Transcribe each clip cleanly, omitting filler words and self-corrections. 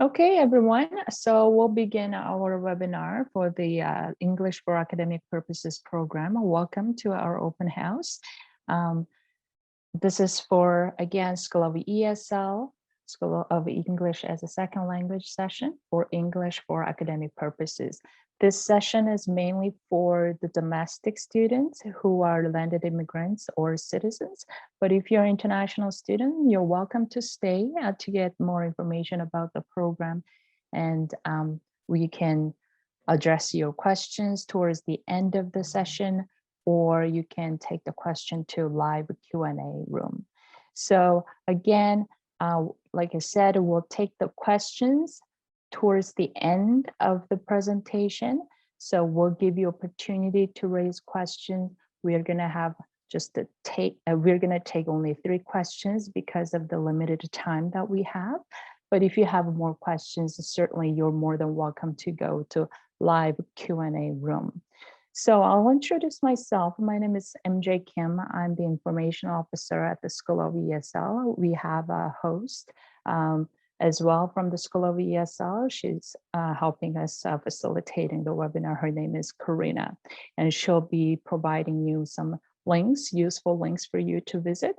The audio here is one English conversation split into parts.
Okay, everyone. So we'll begin our webinar for the English for Academic Purposes program. Welcome to our open house. Um, this is for, again, School of ESL, School of English as a Second Language session for English for Academic Purposes. This session is mainly for the domestic students who are landed immigrants or citizens. But if you're an international student, you're welcome to stay to get more information about the program. And we can address your questions towards the end of the session, or you can take the question to live Q&A room. So again, like I said, we'll take the questions towards the end of the presentation. So we'll give you opportunity to raise questions. We are going to have we're going to take only 3 questions because of the limited time that we have. But if you have more questions, certainly you're more than welcome to go to live Q&A room. So I'll introduce myself. My name is MJ Kim. I'm the information officer at the School of ESL. We have a host as well from the School of ESL. She's helping us facilitating the webinar. Her name is Karina, and she'll be providing you some links, useful links for you to visit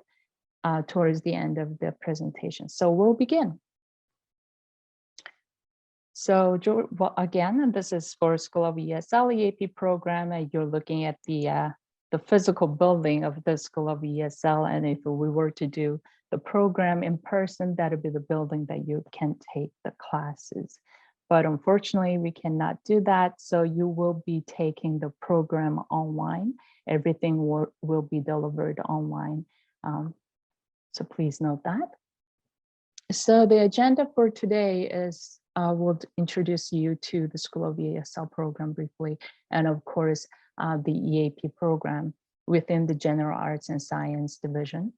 towards the end of the presentation. So we'll begin. So again, this is for School of ESL EAP program. You're looking at the physical building of the School of ESL. And if we were to do the program in person, that would be the building that you can take the classes. But unfortunately, we cannot do that. So you will be taking the program online. Everything will be delivered online. So please note that. So the agenda for today is we'll introduce you to the School of ESL program briefly, and of course, the EAP program within the General Arts and Science division,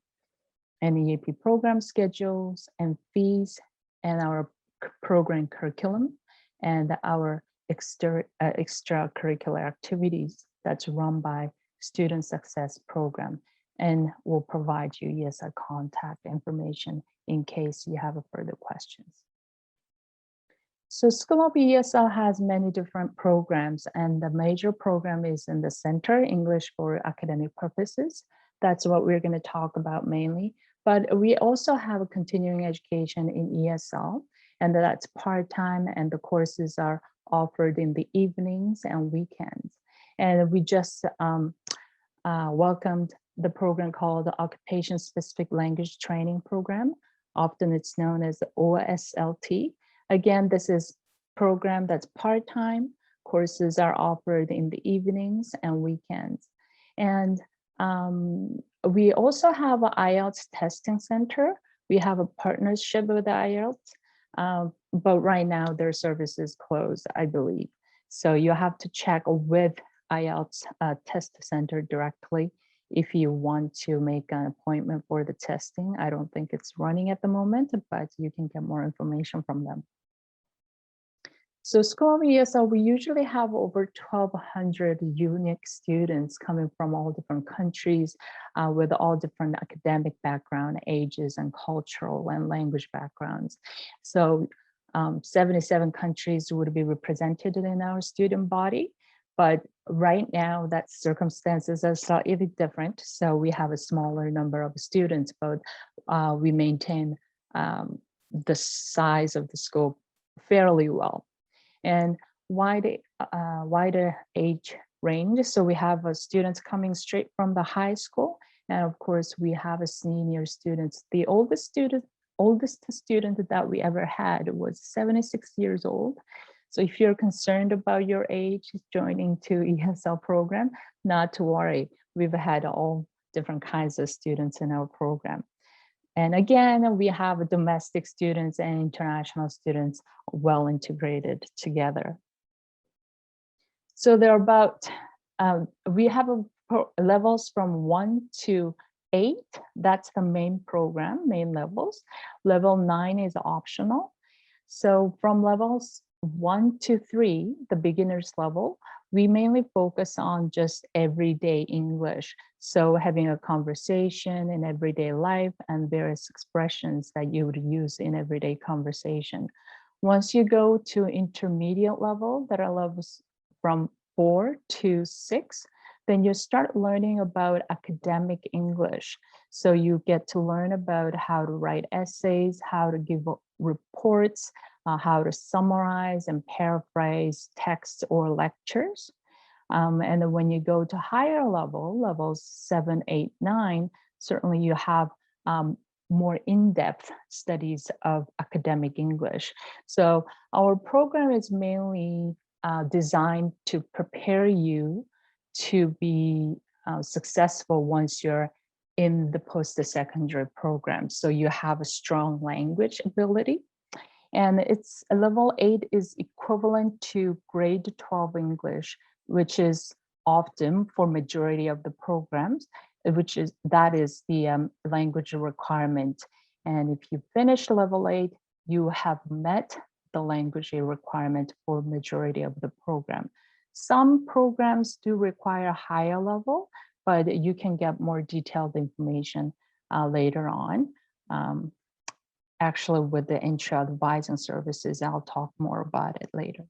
and the EAP program schedules and fees, and our program curriculum, and our extracurricular activities that's run by Student Success Program, and we'll provide you ESL contact information in case you have further questions. So School of ESL has many different programs, and the major program is in the center, English for Academic Purposes. That's what we're going to talk about mainly. But we also have a continuing education in ESL, and that's part-time, and the courses are offered in the evenings and weekends. And we just welcomed the program called the Occupation Specific Language Training Program. Often it's known as the OSLT. Again, this is a program that's part-time. Courses are offered in the evenings and weekends. And we also have an IELTS testing center. We have a partnership with the IELTS, but right now their service is closed, I believe. So you have to check with IELTS test center directly if you want to make an appointment for the testing. I don't think it's running at the moment, but you can get more information from them. So School of ESL, we usually have over 1,200 unique students coming from all different countries with all different academic background, ages, and cultural and language backgrounds. So 77 countries would be represented in our student body. But right now, that circumstances are slightly different. So we have a smaller number of students, but we maintain the size of the school fairly well. And wider age range. So we have students coming straight from the high school. And of course, we have a senior students. The oldest student that we ever had was 76 years old. So if you're concerned about your age joining to ESL program, not to worry. We've had all different kinds of students in our program. And again, we have domestic students and international students well integrated together. So there are about, we have levels from 1 to 8. That's the main program, main levels. Level 9 is optional. So from levels 1 to 3, the beginner's level, we mainly focus on just everyday English. So having a conversation in everyday life and various expressions that you would use in everyday conversation. Once you go to intermediate level, that are levels from 4 to 6, then you start learning about academic English. So you get to learn about how to write essays, how to give reports, how to summarize and paraphrase texts or lectures. And then when you go to higher level, levels 7, 8, 9, certainly you have more in-depth studies of academic English. So our program is mainly designed to prepare you to be successful once you're in the post-secondary program. So you have a strong language ability. And it's level 8 is equivalent to grade 12 English, which is often for majority of the programs, that is the language requirement. And if you finish level 8, you have met the language requirement for majority of the program. Some programs do require higher level, but you can get more detailed information later on. Actually, with the intro advising services, I'll talk more about it later.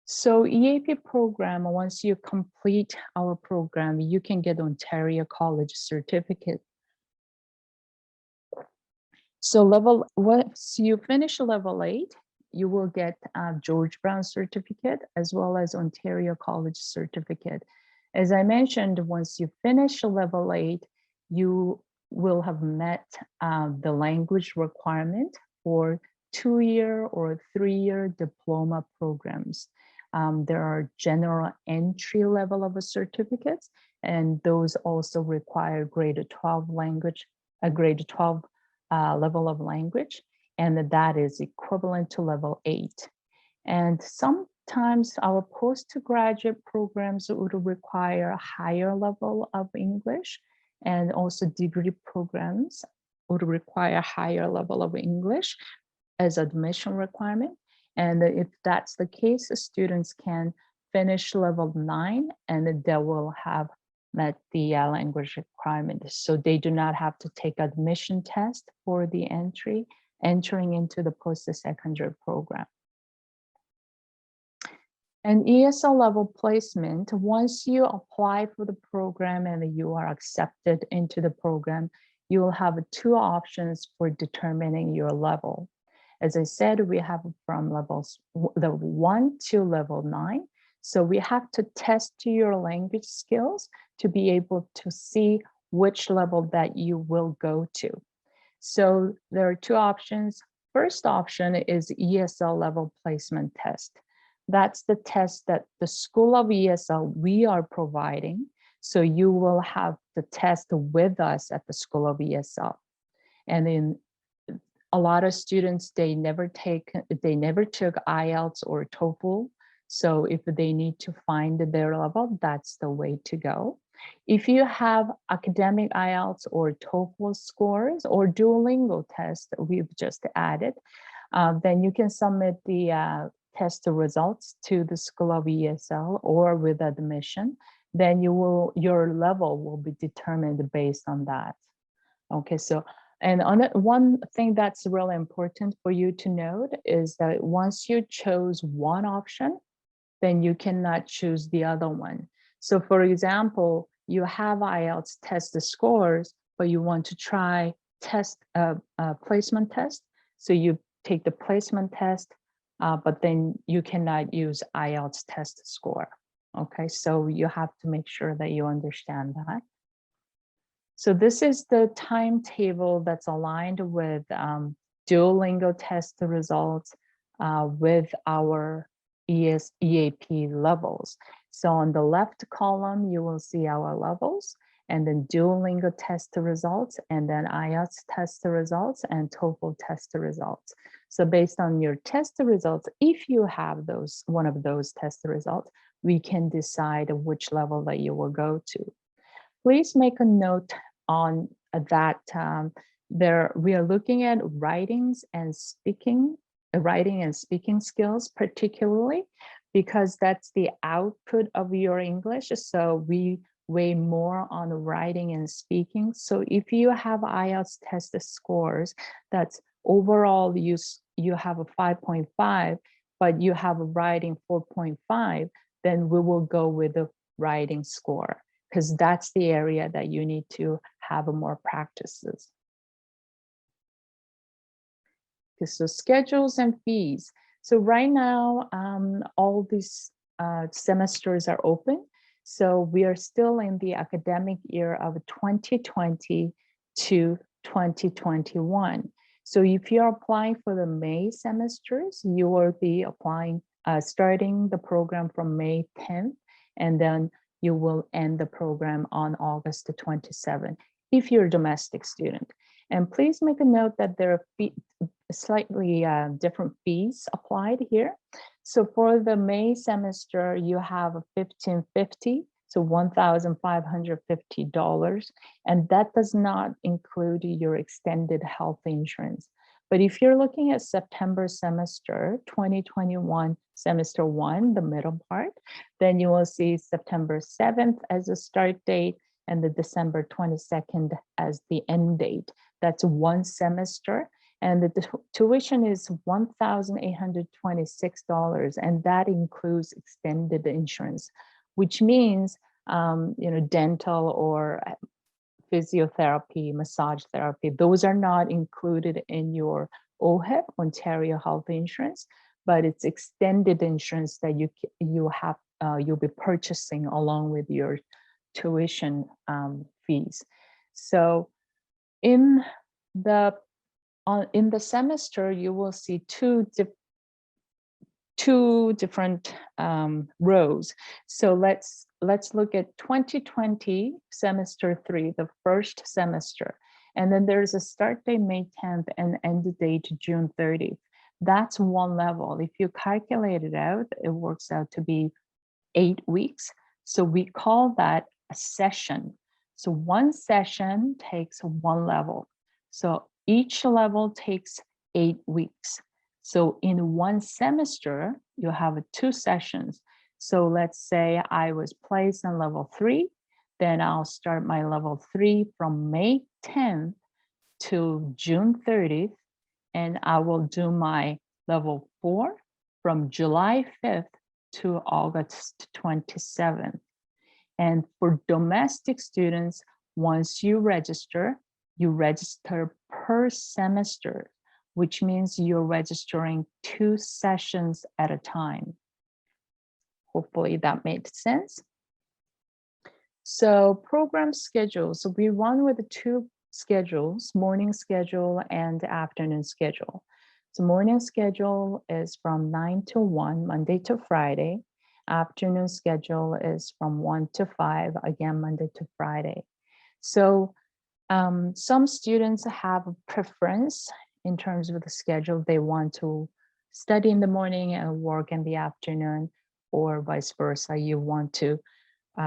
So EAP program, once you complete our program, you can get Ontario College certificate. So once you finish level 8, you will get a George Brown certificate as well as Ontario College certificate. As I mentioned, once you finish level 8, you will have met the language requirement for 2-year or 3-year diploma programs. There are general entry level of certificates, and those also require grade 12 language, a grade 12 level of language, and that is equivalent to level 8. And sometimes our postgraduate programs would require a higher level of English, and also degree programs would require a higher level of English as admission requirement. And if that's the case, students can finish level 9 and they will have met the language requirement. So they do not have to take admission test for the entering into the post-secondary program. And ESL level placement, once you apply for the program and you are accepted into the program, you will have 2 options for determining your level. As I said, we have from level 1 to level 9. So we have to test your language skills to be able to see which level that you will go to. So there are 2 options. First option is ESL level placement test. That's the test that the School of ESL we are providing. So you will have the test with us at the School of ESL. And in a lot of students, they never took IELTS or TOEFL. So if they need to find their level, that's the way to go. If you have academic IELTS or TOEFL scores or Duolingo test, we've just added, then you can submit the test results to the School of ESL or with admission. Then your level will be determined based on that. Okay, so and one thing that's really important for you to note is that once you chose one option, then you cannot choose the other one. So for example, you have IELTS test scores, but you want to try placement test. So you take the placement test, but then you cannot use IELTS test score. Okay, so you have to make sure that you understand that. So this is the timetable that's aligned with Duolingo test results with our EAP levels. So on the left column, you will see our levels, and then Duolingo test results, and then IELTS test results, and TOEFL test results. So based on your test results, if you have one of those test results, we can decide which level that you will go to. Please make a note on that we are looking at writing and speaking skills particularly, because that's the output of your English. So we weigh more on writing and speaking. So if you have IELTS test scores, that's overall you you have a 5.5, but you have a writing 4.5, then we will go with the writing score, because that's the area that you need to have more practices. Okay, so schedules and fees. So right now, all these semesters are open. So we are still in the academic year of 2020 to 2021. So if you're applying for the May semesters, you will be applying, starting the program from May 10th, and then you will end the program on August 27th, if you're a domestic student. And please make a note that there are slightly different fees applied here. So for the May semester, you have $1,550, so $1,550, and that does not include your extended health insurance. But if you're looking at September semester, 2021 semester 1, the middle part, then you will see September 7th as a start date and the December 22nd as the end date. That's one semester. And the tuition is $1,826, and that includes extended insurance, which means dental or physiotherapy, massage therapy. Those are not included in your OHIP, Ontario Health Insurance, but it's extended insurance that you'll be purchasing along with your tuition fees. So in the semester, you will see two different rows. So let's look at 2020 semester 3, the first semester. And then there's a start date May 10th and end date June 30th. That's one level. If you calculate it out, it works out to be 8 weeks. So we call that a session. So one session takes one level. So each level takes 8 weeks. So in one semester, you have 2 sessions. So let's say I was placed on level 3, then I'll start my level 3 from May 10th to June 30th, and I will do my level 4 from July 5th to August 27th. And for domestic students, once you register per semester, which means you're registering 2 sessions at a time. Hopefully that made sense. So program schedule. So we run with 2 schedules, morning schedule and afternoon schedule. So morning schedule is from 9 to 1, Monday to Friday. Afternoon schedule is from 1 to 5, again, Monday to Friday. So some students have a preference in terms of the schedule. They want to study in the morning and work in the afternoon, or vice versa. You want to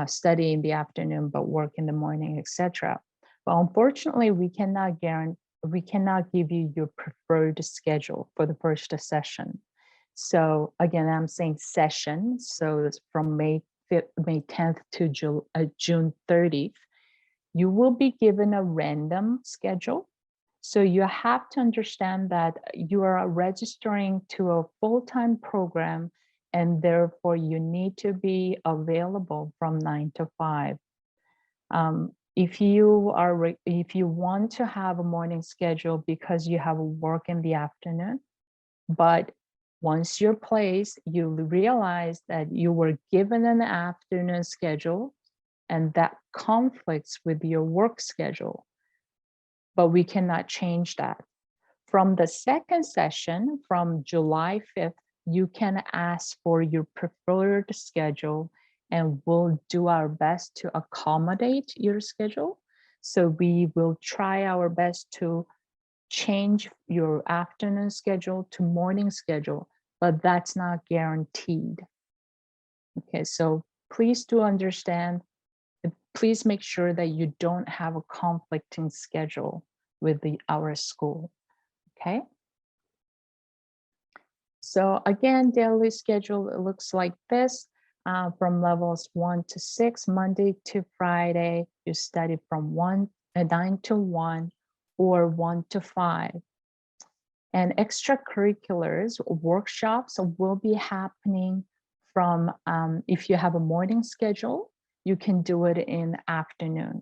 study in the afternoon but work in the morning, etc. But unfortunately, we cannot give you your preferred schedule for the first session. So again, I'm saying session. So it's from May 10th to June 30th. You will be given a random schedule. So you have to understand that you are registering to a full-time program, and therefore you need to be available from 9 to 5. If you want to have a morning schedule because you have work in the afternoon, but once you're placed, you realize that you were given an afternoon schedule and that conflicts with your work schedule, but we cannot change that. From the second session, from July 5th, you can ask for your preferred schedule, and we'll do our best to accommodate your schedule. So we will try our best to change your afternoon schedule to morning schedule, but that's not guaranteed. Okay, so please do understand, please make sure that you don't have a conflicting schedule with our school, okay? So again, daily schedule, it looks like this. From levels 1 to 6, Monday to Friday, you study from 9 to 1 or 1 to 5. And extracurriculars workshops will be happening from, if you have a morning schedule, you can do it in afternoon.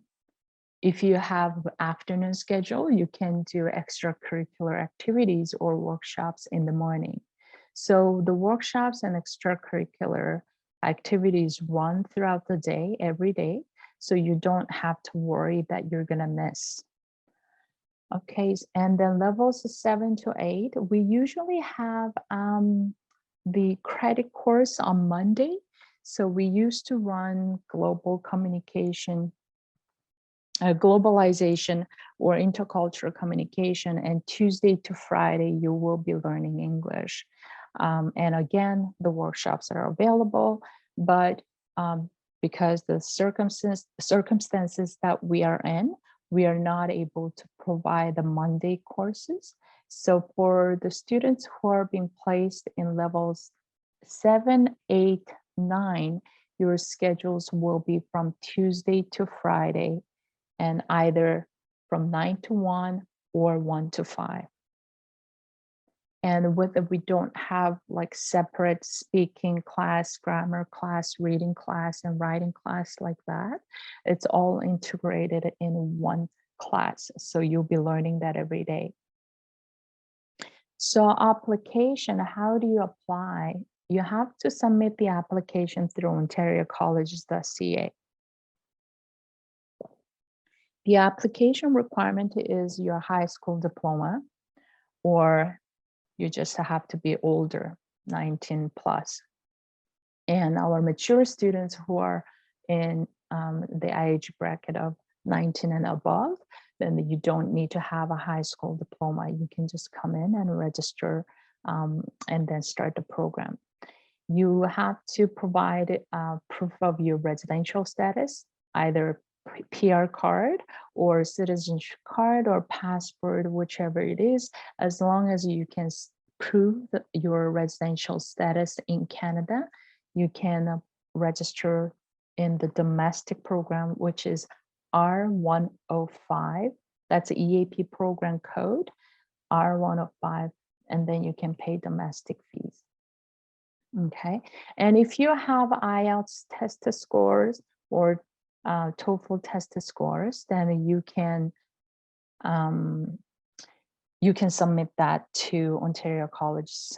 If you have afternoon schedule, you can do extracurricular activities or workshops in the morning. So the workshops and extracurricular activities run throughout the day, every day, so you don't have to worry that you're gonna miss. Okay, and then levels 7 to 8, we usually have the credit course on Monday. So we used to run global communication, globalization or intercultural communication, and Tuesday to Friday, you will be learning English. And again, the workshops are available, but because the circumstances that we are in, we are not able to provide the Monday courses. So for the students who are being placed in levels 7, 8, 9, your schedules will be from Tuesday to Friday, and either from 9 to 1 or 1 to 5. And whether we don't have like separate speaking class, grammar class, reading class, and writing class like that, it's all integrated in one class. So you'll be learning that every day. So application, how do you apply? You have to submit the application through ontariocolleges.ca. The application requirement is your high school diploma, or you just have to be older, 19 plus. And our mature students who are in the age bracket of 19 and above, then you don't need to have a high school diploma. You can just come in and register and then start the program. You have to provide proof of your residential status, either PR card or citizenship card or passport, whichever it is, as long as you can prove your residential status in Canada, you can register in the domestic program, which is R105. That's the EAP program code, R105, and then you can pay domestic fees. Okay, and if you have IELTS test scores or TOEFL test scores, then you can submit that to Ontario College's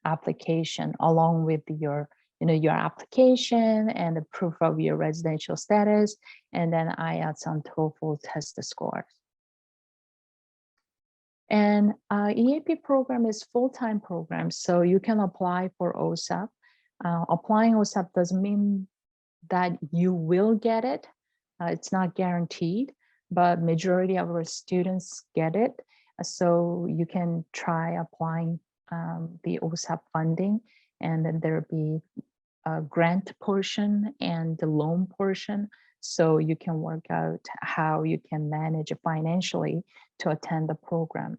application along with your application and the proof of your residential status, and then IELTS and TOEFL test scores. And EAP program is full-time program, so you can apply for OSAP. Applying OSAP doesn't mean that you will get it. It's not guaranteed, but majority of our students get it. So you can try applying the OSAP funding, and then there'll be a grant portion and the loan portion. So you can work out how you can manage financially to attend the program.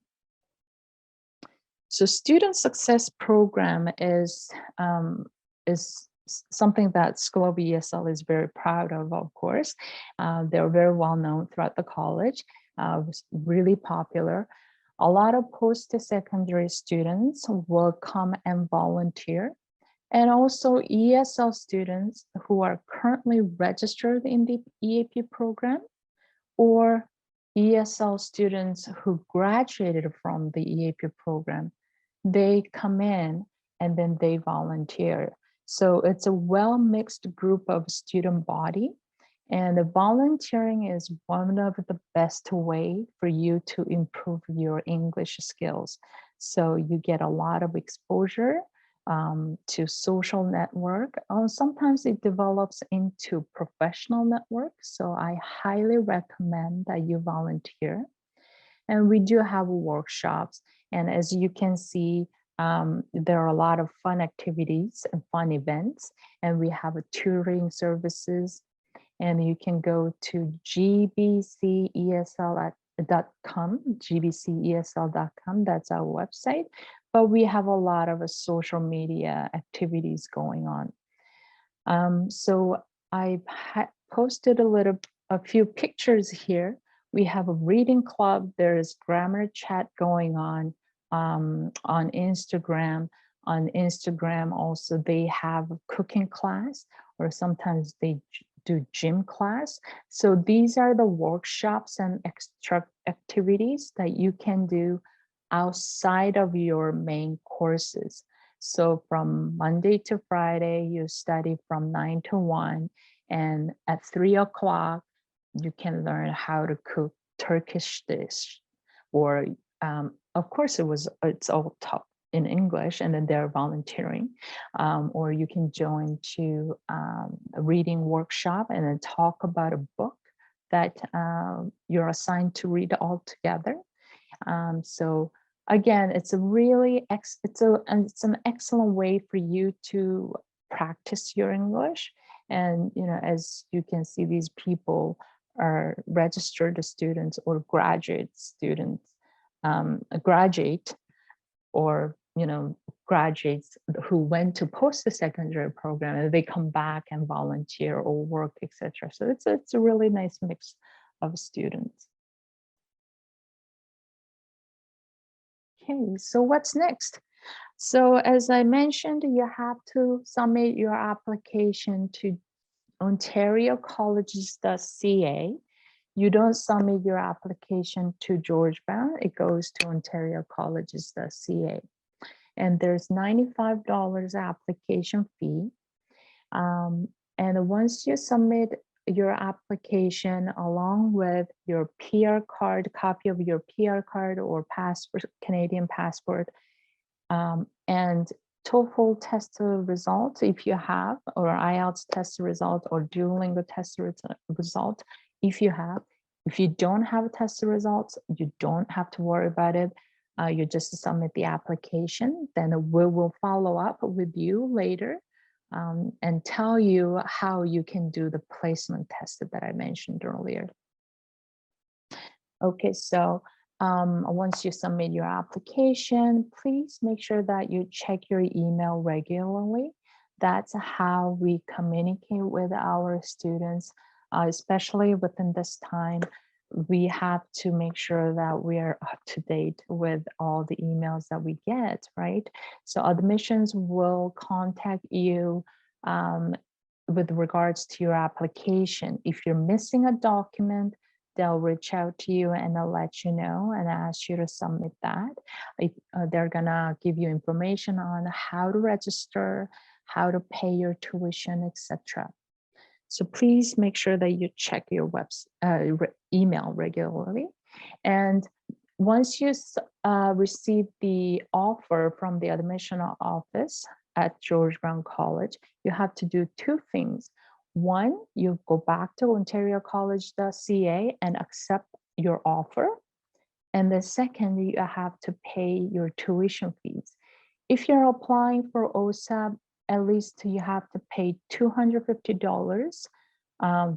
So student success program is something that School of ESL is very proud of course. They're very well known throughout the college, really popular. A lot of post-secondary students will come and volunteer. And also ESL students who are currently registered in the EAP program, or ESL students who graduated from the EAP program, they come in and then they volunteer. So it's a well-mixed group of student body, and the volunteering is one of the best way for you to improve your English skills. So you get a lot of exposure to social network. Sometimes it develops into professional network. So I highly recommend that you volunteer. And we do have workshops. And as you can see, there are a lot of fun activities and fun events. And we have a tutoring services. And you can go to gbcesl.com, gbcesl.com, that's our website. But we have a lot of social media activities going on. So I posted a few pictures here We have a reading club. There is grammar chat going on Instagram. On Instagram also, they have a cooking class, or sometimes they do gym class. So these are the workshops and extra activities that you can do outside of your main courses. So from Monday to Friday, you study from 9 to 1, and at 3 o'clock, you can learn how to cook Turkish dish, or of course it's all taught in English, and then they're volunteering, or you can join to a reading workshop and then talk about a book that you're assigned to read all together. So again, it's a really it's an excellent way for you to practice your English. And as you can see, these people are registered students or graduate students, graduate or graduates who went to post-secondary program, and they come back and volunteer or work, etc. So it's a really nice mix of students. Okay, so what's next? So as I mentioned, you have to submit your application to ontariocolleges.ca. You don't submit your application to George Brown, it goes to ontariocolleges.ca. And there's $95 application fee. And once you submit your application along with your PR card, copy of your PR card or passport, Canadian passport, and TOEFL test result, if you have, or IELTS test result, or Duolingo test result, if you have. If you don't have a test results, you don't have to worry about it. You just submit the application, then we will follow up with you later and tell you how you can do the placement test that I mentioned earlier. Okay, so once you submit your application, please make sure that you check your email regularly. That's how we communicate with our students, especially within this time. We have to make sure that we are up to date with all the emails that we get, right? So admissions will contact you with regards to your application. If you're missing a document, they'll reach out to you and they'll let you know and ask you to submit that. They're gonna give you information on how to register, how to pay your tuition, etc. So please make sure that you check your email regularly. And once you receive the offer from the admission office at George Brown College, you have to do two things. One, you go back to ontariocollege.ca and accept your offer. And the second, you have to pay your tuition fees. If you're applying for OSAP, at least you have to pay $250.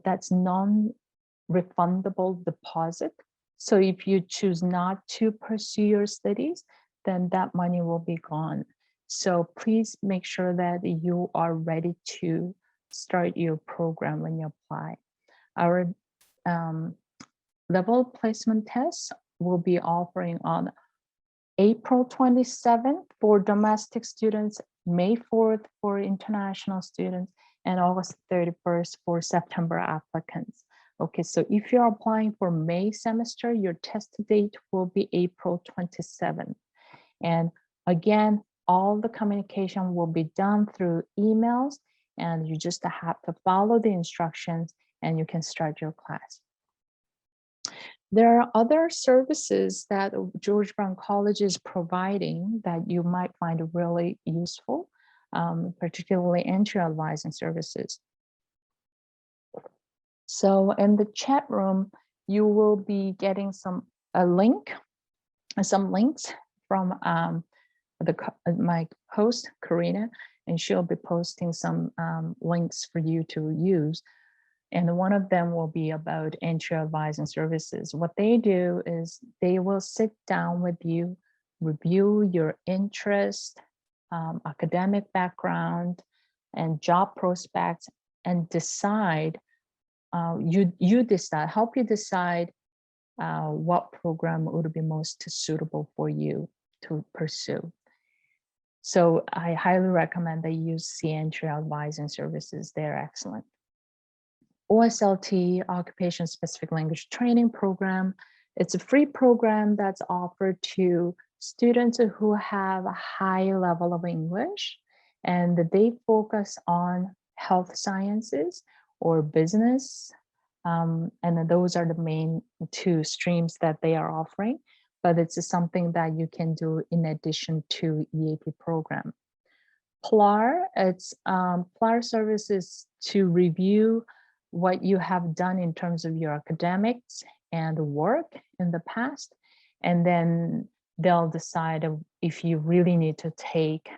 That's non-refundable deposit. So if you choose not to pursue your studies, then that money will be gone. So please make sure that you are ready to start your program when you apply. Our level placement tests will be offering on April 27th for domestic students, May 4th for international students, and August 31st for September applicants. Okay, so if you're applying for May semester, your test date will be April 27th. And again, all the communication will be done through emails, and you just have to follow the instructions and you can start your class. There are other services that George Brown College is providing that you might find really useful, particularly entry advising services. So in the chat room, you will be getting some links from my host, Karina, and she'll be posting some links for you to use. And one of them will be about entry advising services. What they do is they will sit down with you, review your interest, academic background, and job prospects, and decide, help you decide what program would be most suitable for you to pursue. So I highly recommend that you use CNTRI Advising Services. They're excellent. OSLT, Occupation Specific Language Training Program. It's a free program that's offered to students who have a high level of English, and they focus on health sciences or business. And those are the main two streams that they are offering, but it's something that you can do in addition to EAP program. PLAR, PLAR services to review what you have done in terms of your academics and work in the past, and then they'll decide if you really need to take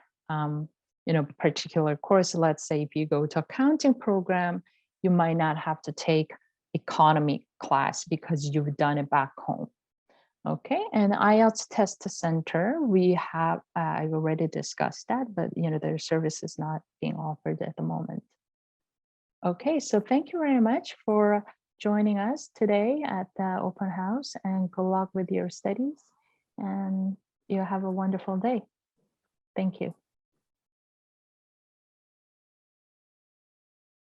particular course. Let's say if you go to accounting program, you might not have to take economy class because you've done it back home. Okay, and IELTS Test Center, we have, I've already discussed that, but their service is not being offered at the moment. Okay, so thank you very much for joining us today at the open house, and good luck with your studies, and you have a wonderful day. Thank you.